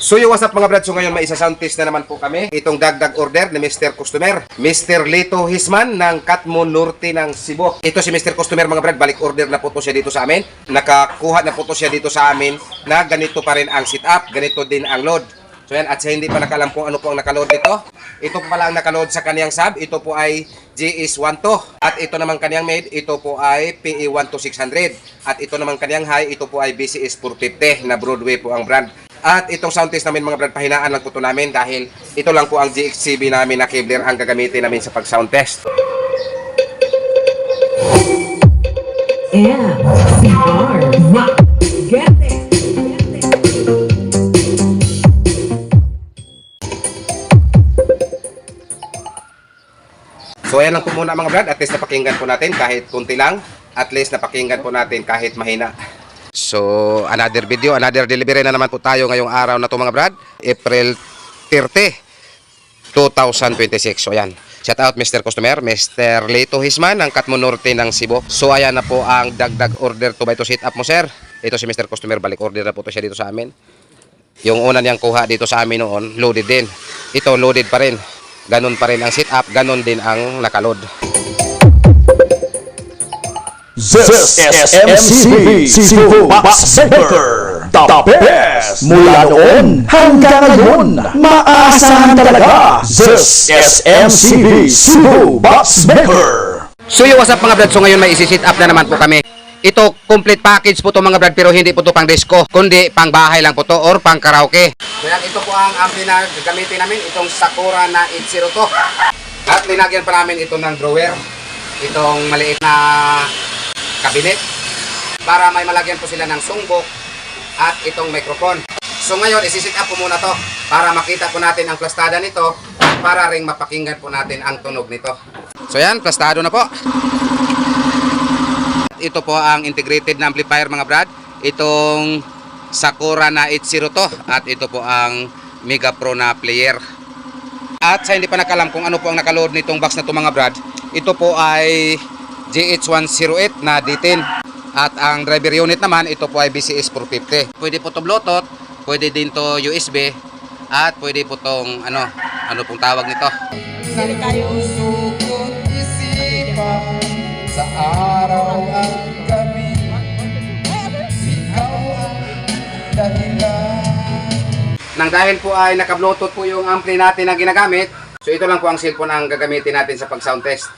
So yo, what's up mga brad? So ngayon may isa-sound test na naman po kami. Itong dagdag order ni Mr. Customer, Mr. Lito Hisman ng Katmon Norte ng Cebu. Ito si Mr. Customer mga brad, balik order na po to siya dito sa amin. Nakakuha na po to siya dito sa amin na ganito pa rin ang setup, ganito din ang load. So yan, at sa hindi pa nakalam kung ano po ang nakaload dito, ito po pala ang nakaload sa kaniyang sub, ito po ay GS12. At ito naman kaniyang made, ito po ay PE12600. At ito naman kaniyang high, ito po ay BCS 450 na Broadway po ang brand. At itong sound test namin mga brad, pahinaan lang po ito namin dahil ito lang po ang GXCB namin na Kevlar ang gagamitin namin sa pag-sound test. Yeah, CR, rock, get it. So ayan lang po muna mga brad, at least napakinggan po natin kahit kunti lang, at least napakinggan po natin kahit mahina. So another video, another delivery na naman po tayo ngayong araw na to mga brad, April 30, 2026. So ayan, shout out Mr. Customer, Mr. Lito Hisman ng Katmon Norte ng Cebu. So ayan na po ang dagdag order to by to sit up mo sir. Ito si Mr. Customer, balik order na po to siya dito sa amin. Yung una niyang kuha dito sa amin noon, loaded din. Ito loaded pa rin. Ganon pa rin ang sit up, ganon din ang nakaload. This is MCB Cebu Box Maker, the best mula noon hanggang ngayon. Maasahan talaga. This is MCB Cebu Box Maker. So yo, what's up mga brad? So ngayon may isi-sit up na naman po kami. Ito complete package po to mga brad, pero hindi po to pang disco, kundi pang bahay lang po to or pang karaoke. Kaya ito po ang ampli na gagamitin namin, itong Sakura na 80 to. At linagyan pa namin ito ng drawer, itong maliit na cabinet, para may malagyan po sila ng sungbok at itong microphone. So ngayon isi-sit up po muna to para makita po natin ang plastada nito, para ring mapakinggan po natin ang tunog nito. So yan, plastado na po. Ito po ang integrated na amplifier mga brad, itong Sakura na 80 to, at ito po ang Mega Pro na player. At sa hindi pa nakalam kung ano po ang nakaload nitong box na to mga brad, ito po ay GH108 na D10, at ang driver unit naman ito po ay BCS 450. Pwede po to Bluetooth, pwede din to USB, at pwede po tong ano pong tawag nito. Saan tayo sukot isipan sa araw at gabi, ikaw ang dahilan. Nang dahil po ay naka-bluetooth po yung ampli natin na ginagamit, so ito lang po ang cellphone ang gagamitin natin sa pag-sound test.